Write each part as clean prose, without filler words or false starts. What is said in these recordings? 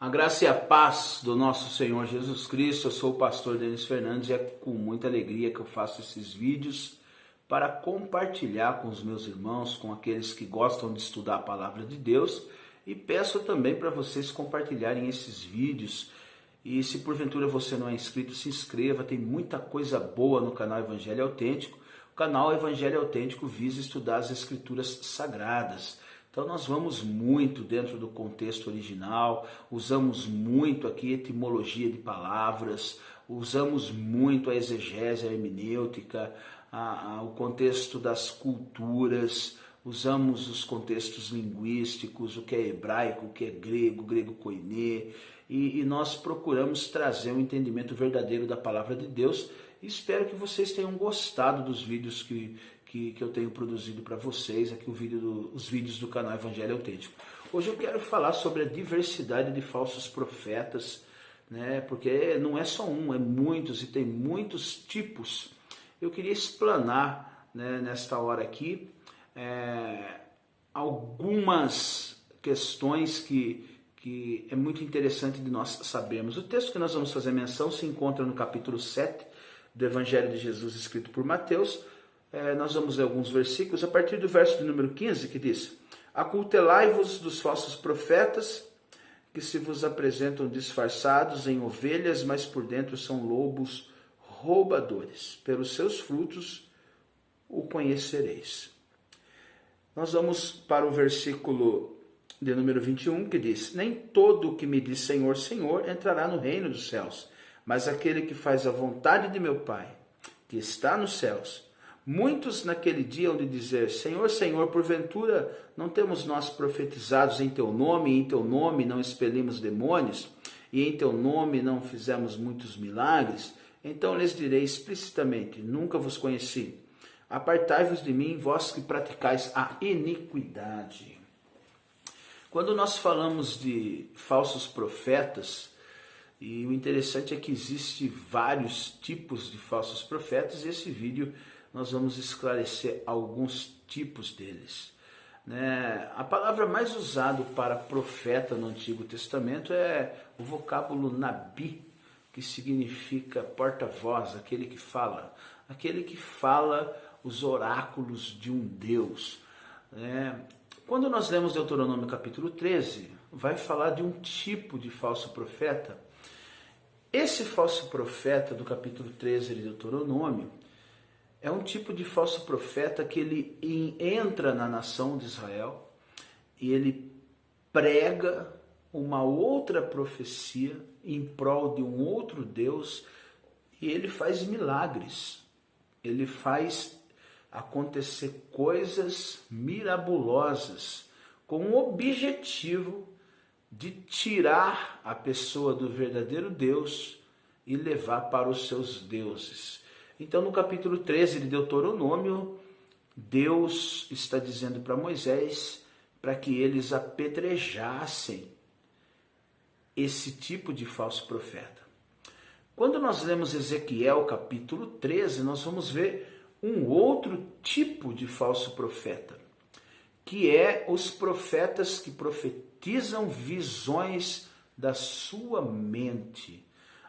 A graça e a paz do nosso Senhor Jesus Cristo. Eu sou o pastor Denis Fernandes e é com muita alegria que eu faço esses vídeos para compartilhar com os meus irmãos, com aqueles que gostam de estudar a palavra de Deus, e peço também para vocês compartilharem esses vídeos. E se porventura você não é inscrito, se inscreva, tem muita coisa boa no canal Evangelho Autêntico. O canal Evangelho Autêntico visa estudar as escrituras sagradas. Então nós vamos muito dentro do contexto original, usamos muito aqui etimologia de palavras, usamos muito a exegese, a hermenêutica, o contexto das culturas, usamos os contextos linguísticos, o que é hebraico, o que é grego, grego koiné, e nós procuramos trazer um entendimento verdadeiro da palavra de Deus. Espero que vocês tenham gostado dos vídeos que eu tenho produzido para vocês, aqui os vídeos do canal Evangelho Autêntico. Hoje eu quero falar sobre a diversidade de falsos profetas, né? Porque não é só um, é muitos e tem muitos tipos. Eu queria explanar, né, nesta hora aqui algumas questões que é muito interessante de nós sabermos. O texto que nós vamos fazer menção se encontra no capítulo 7 do Evangelho de Jesus, escrito por Mateus. Nós vamos ler alguns versículos, a partir do verso de número 15, que diz: Acautelai-vos dos falsos profetas, que se vos apresentam disfarçados em ovelhas, mas por dentro são lobos roubadores. Pelos seus frutos o conhecereis. Nós vamos para o versículo de número 21, que diz: Nem todo o que me diz Senhor, Senhor entrará no reino dos céus, mas aquele que faz a vontade de meu Pai, que está nos céus. Muitos naquele dia hão de dizer: Senhor, Senhor, porventura não temos nós profetizados em teu nome, e em teu nome não expelimos demônios, e em teu nome não fizemos muitos milagres? Então lhes direi explicitamente: Nunca vos conheci. Apartai-vos de mim, vós que praticais a iniquidade. Quando nós falamos de falsos profetas, e o interessante é que existe vários tipos de falsos profetas, e esse vídeo nós vamos esclarecer alguns tipos deles. A palavra mais usada para profeta no Antigo Testamento é o vocábulo nabi, que significa porta-voz, aquele que fala os oráculos de um Deus. Quando nós lemos Deuteronômio capítulo 13, vai falar de um tipo de falso profeta. Esse falso profeta do capítulo 13 de Deuteronômio é um tipo de falso profeta que ele entra na nação de Israel e ele prega uma outra profecia em prol de um outro Deus, e ele faz milagres, ele faz acontecer coisas mirabolosas com o objetivo de tirar a pessoa do verdadeiro Deus e levar para os seus deuses. Então, no capítulo 13 de Deuteronômio, Deus está dizendo para Moisés para que eles apedrejassem esse tipo de falso profeta. Quando nós lemos Ezequiel capítulo 13, nós vamos ver um outro tipo de falso profeta, que é os profetas que profetizam visões da sua mente.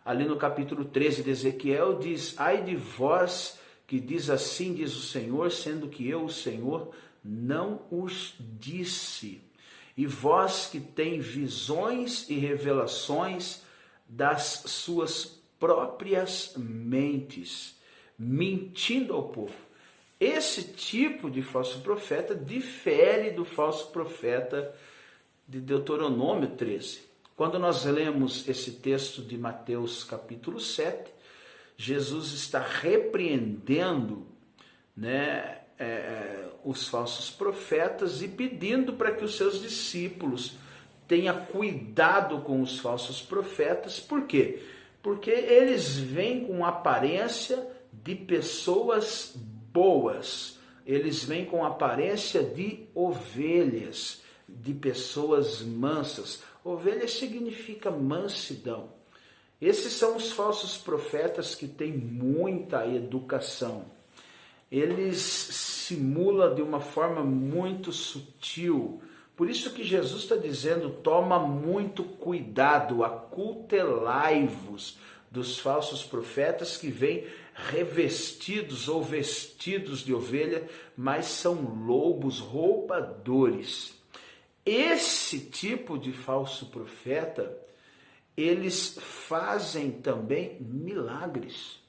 Ali no capítulo 13 de Ezequiel diz: Ai de vós que diz assim, diz o Senhor, sendo que eu, o Senhor, não os disse. E vós que tem visões e revelações das suas próprias mentes, mentindo ao povo. Esse tipo de falso profeta difere do falso profeta de Deuteronômio 13. Quando nós lemos esse texto de Mateus capítulo 7, Jesus está repreendendo, os falsos profetas e pedindo para que os seus discípulos tenham cuidado com os falsos profetas. Por quê? Porque eles vêm com aparência de pessoas boas, eles vêm com aparência de ovelhas, de pessoas mansas. Ovelha significa mansidão. Esses são os falsos profetas que têm muita educação. Eles simulam de uma forma muito sutil, Por isso que Jesus está dizendo, toma muito cuidado, acautelai-vos dos falsos profetas que vêm revestidos ou vestidos de ovelha, mas são lobos roubadores. Esse tipo de falso profeta, eles fazem também milagres,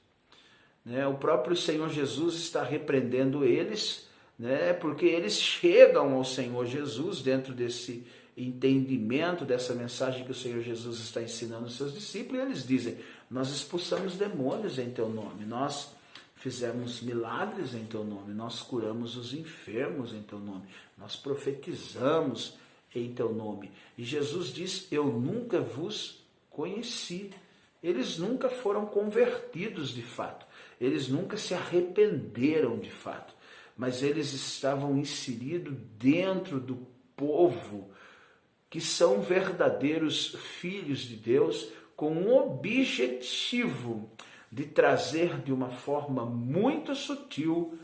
né? O próprio Senhor Jesus está repreendendo eles, né? Porque eles chegam ao Senhor Jesus dentro desse entendimento dessa mensagem que o Senhor Jesus está ensinando aos seus discípulos, e eles dizem, nós expulsamos demônios em teu nome, nós fizemos milagres em teu nome, nós curamos os enfermos em teu nome, nós profetizamos em teu nome. E Jesus diz, eu nunca vos conheci. Eles nunca foram convertidos de fato, eles nunca se arrependeram de fato, mas eles estavam inseridos dentro do povo, que são verdadeiros filhos de Deus, com um objetivo de trazer de uma forma muito sutil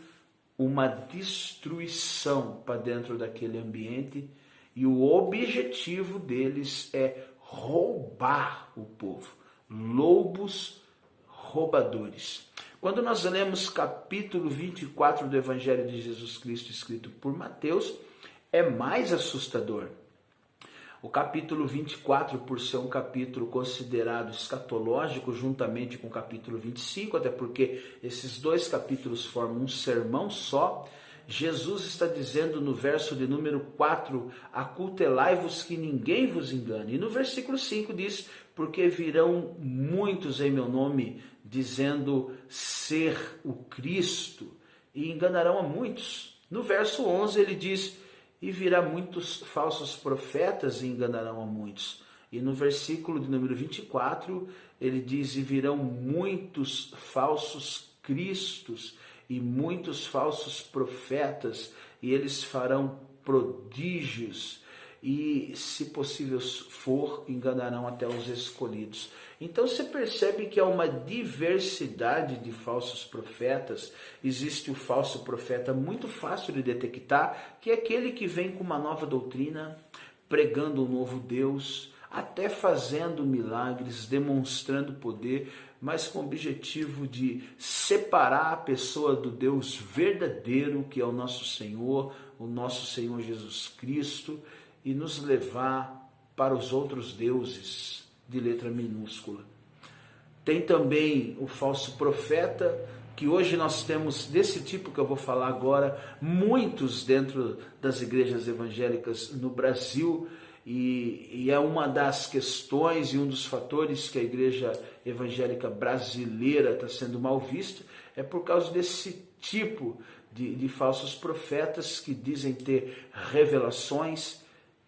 uma destruição para dentro daquele ambiente, e o objetivo deles é roubar o povo, lobos roubadores. Quando nós lemos capítulo 24 do Evangelho de Jesus Cristo, escrito por Mateus, é mais assustador. O capítulo 24, por ser um capítulo considerado escatológico, juntamente com o capítulo 25, até porque esses dois capítulos formam um sermão só, Jesus está dizendo no verso de número 4, acautelai-vos que ninguém vos engane. E no versículo 5 diz, porque virão muitos em meu nome, dizendo ser o Cristo, e enganarão a muitos. No verso 11 ele diz, e virá muitos falsos profetas e enganarão a muitos. E no versículo de número 24, ele diz, e virão muitos falsos cristos e muitos falsos profetas, e eles farão prodígios, e se possível for, enganarão até os escolhidos. Então você percebe que há uma diversidade de falsos profetas. Existe o falso profeta muito fácil de detectar, que é aquele que vem com uma nova doutrina, pregando um novo Deus, até fazendo milagres, demonstrando poder, mas com o objetivo de separar a pessoa do Deus verdadeiro, que é o nosso Senhor Jesus Cristo, e nos levar para os outros deuses, de letra minúscula. Tem também o falso profeta, que hoje nós temos desse tipo que eu vou falar agora, muitos dentro das igrejas evangélicas no Brasil, e é uma das questões e um dos fatores que a igreja evangélica brasileira está sendo mal vista, é por causa desse tipo de falsos profetas que dizem ter revelações,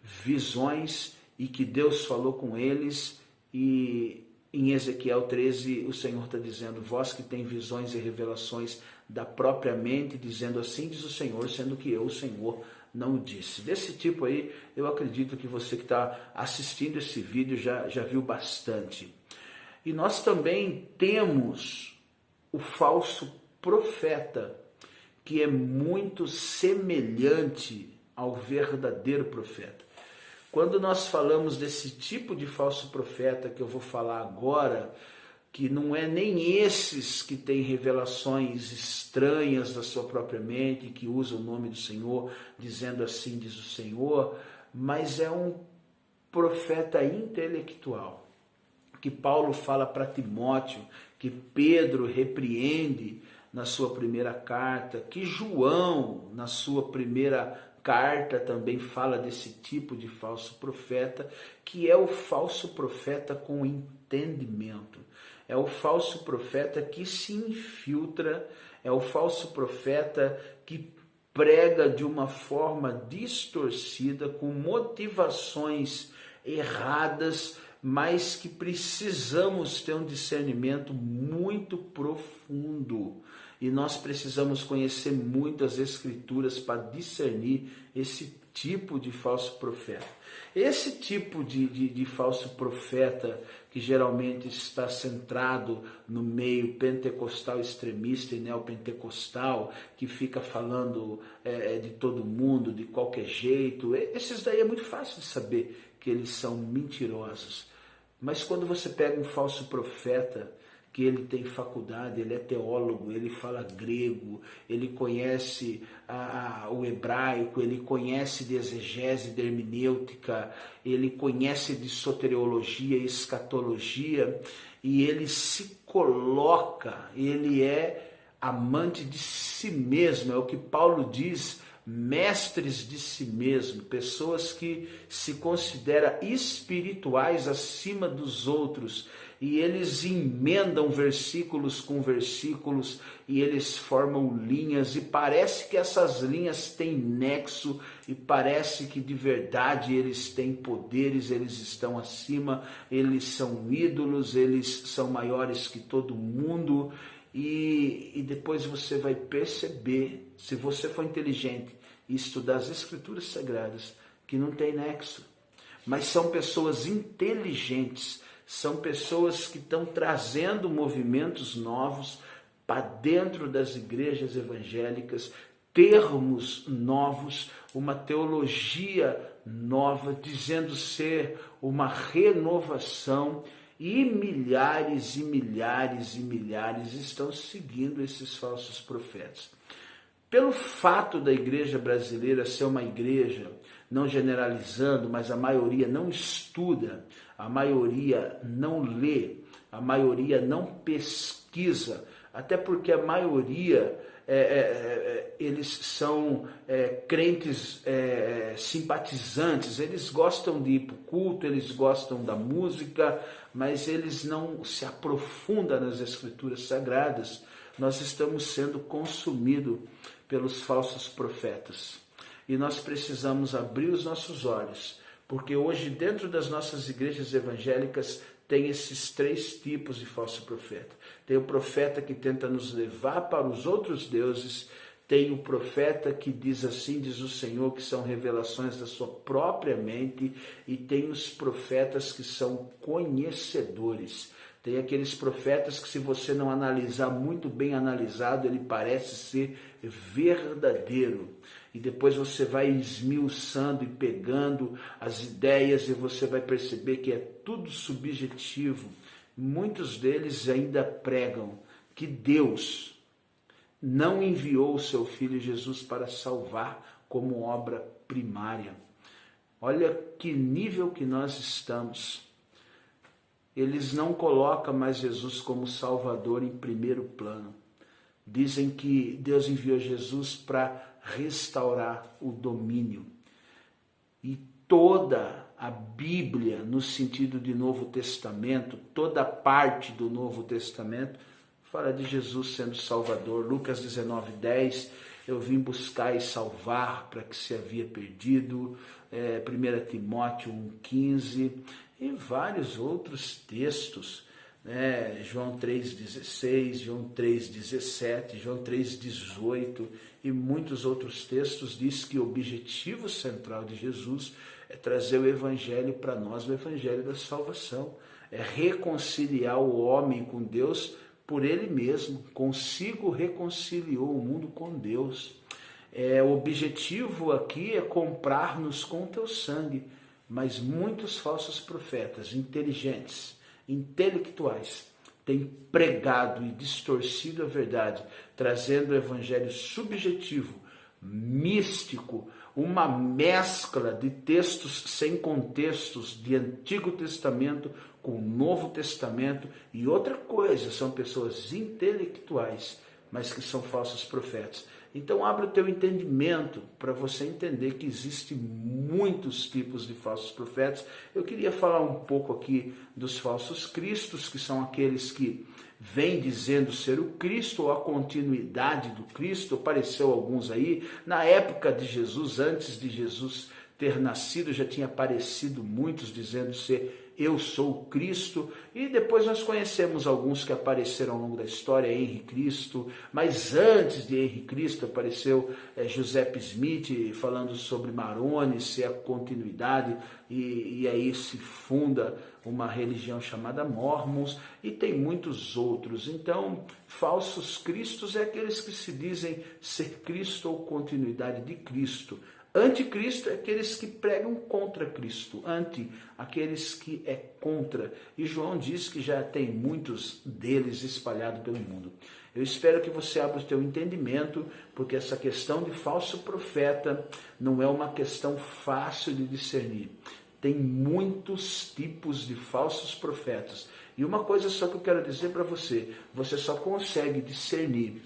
visões, e que Deus falou com eles. E em Ezequiel 13 o Senhor está dizendo, vós que tem visões e revelações da própria mente, dizendo assim diz o Senhor, sendo que eu, o Senhor, não o disse. Desse tipo aí, eu acredito que você que está assistindo esse vídeo já viu bastante. E nós também temos o falso profeta, que é muito semelhante ao verdadeiro profeta. Quando nós falamos desse tipo de falso profeta que eu vou falar agora, que não é nem esses que têm revelações estranhas da sua própria mente, que usa o nome do Senhor, dizendo assim diz o Senhor, mas é um profeta intelectual, que Paulo fala para Timóteo, que Pedro repreende na sua primeira carta, que João, na sua primeira carta, também fala desse tipo de falso profeta, que é o falso profeta com entendimento. É o falso profeta que se infiltra, é o falso profeta que prega de uma forma distorcida, com motivações erradas, mas que precisamos ter um discernimento muito profundo. e nós precisamos conhecer muito as Escrituras para discernir esse tipo de falso profeta. Esse tipo de falso profeta, que geralmente está centrado no meio pentecostal extremista e neopentecostal, que fica falando de todo mundo, de qualquer jeito, esses daí é muito fácil de saber que eles são mentirosos. Mas quando você pega um falso profeta, que ele tem faculdade, ele é teólogo, ele fala grego, ele conhece o hebraico, ele conhece de exegese, de hermenêutica, ele conhece de soteriologia e escatologia, e ele se coloca, ele é amante de si mesmo, é o que Paulo diz, mestres de si mesmo, pessoas que se consideram espirituais acima dos outros, e eles emendam versículos com versículos, e eles formam linhas, e parece que essas linhas têm nexo, e parece que de verdade eles têm poderes, eles estão acima, eles são ídolos, eles são maiores que todo mundo, e depois você vai perceber, se você for inteligente e estudar as Escrituras Sagradas, que não tem nexo. Mas são pessoas inteligentes, são pessoas que estão trazendo movimentos novos para dentro das igrejas evangélicas, termos novos, uma teologia nova, dizendo ser uma renovação, e milhares e milhares e milhares estão seguindo esses falsos profetas. Pelo fato da igreja brasileira ser uma igreja, não generalizando, mas a maioria não estuda, a maioria não lê, a maioria não pesquisa, até porque a maioria eles são crentes simpatizantes, eles gostam de ir para o culto, eles gostam da música, mas eles não se aprofundam nas Escrituras Sagradas. Nós estamos sendo consumidos pelos falsos profetas. E nós precisamos abrir os nossos olhos, porque hoje dentro das nossas igrejas evangélicas tem esses três tipos de falso profeta. Tem o profeta que tenta nos levar para os outros deuses, tem o profeta que diz assim, diz o Senhor, que são revelações da sua própria mente, e tem os profetas que são conhecedores. Tem aqueles profetas que, se você não analisar muito bem analisado, ele parece ser verdadeiro. E depois você vai esmiuçando e pegando as ideias, e você vai perceber que é tudo subjetivo. Muitos deles ainda pregam que Deus não enviou o seu Filho Jesus para salvar como obra primária. Olha que nível que nós estamos. Eles não colocam mais Jesus como Salvador em primeiro plano. Dizem que Deus enviou Jesus para restaurar o domínio. E toda a Bíblia, no sentido de Novo Testamento, toda parte do Novo Testamento, fala de Jesus sendo Salvador. Lucas 19:10, eu vim buscar e salvar para que se havia perdido. 1 Timóteo 1,15 e vários outros textos, João 3,16, João 3,17, João 3,18 e muitos outros textos diz que o objetivo central de Jesus é trazer o Evangelho para nós, o Evangelho da salvação, é reconciliar o homem com Deus por ele mesmo, consigo reconciliou o mundo com Deus. O objetivo aqui é comprar-nos com o teu sangue, mas muitos falsos profetas, inteligentes, intelectuais, têm pregado e distorcido a verdade, trazendo o evangelho subjetivo, místico, uma mescla de textos sem contextos de Antigo Testamento com o Novo Testamento. E outra coisa, são pessoas intelectuais, mas que são falsos profetas. Então abra o teu entendimento para você entender que existem muitos tipos de falsos profetas. Eu queria falar um pouco aqui dos falsos cristos, que são aqueles que vêm dizendo ser o Cristo ou a continuidade do Cristo. Apareceu alguns aí na época de Jesus, antes de Jesus ter nascido, já tinha aparecido muitos dizendo ser eu sou o Cristo, e depois nós conhecemos alguns que apareceram ao longo da história, Henri Cristo, mas antes de Henri Cristo apareceu Giuseppe Smith falando sobre Maroni, ser a continuidade, e aí se funda uma religião chamada Mormons, e tem muitos outros. Então, falsos cristos é aqueles que se dizem ser Cristo ou continuidade de Cristo. Anticristo é aqueles que pregam contra Cristo, anti, aqueles que é contra. E João diz que já tem muitos deles espalhados pelo mundo. Eu espero que você abra o teu entendimento, porque essa questão de falso profeta não é uma questão fácil de discernir. Tem muitos tipos de falsos profetas. E uma coisa só que eu quero dizer para você, você só consegue discernir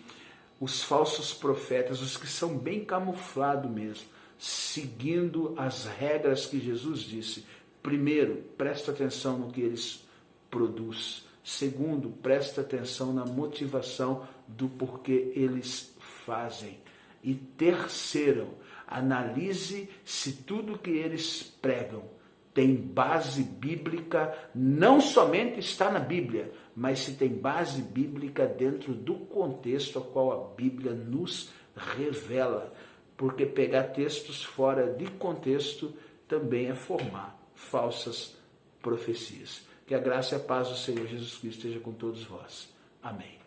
os falsos profetas, os que são bem camuflados mesmo, seguindo as regras que Jesus disse. Primeiro, presta atenção no que eles produzem. Segundo, presta atenção na motivação do porquê eles fazem. E terceiro, analise se tudo que eles pregam tem base bíblica, não somente está na Bíblia, mas se tem base bíblica dentro do contexto ao qual a Bíblia nos revela. Porque pegar textos fora de contexto também é formar falsas profecias. Que a graça e a paz do Senhor Jesus Cristo esteja com todos vós. Amém.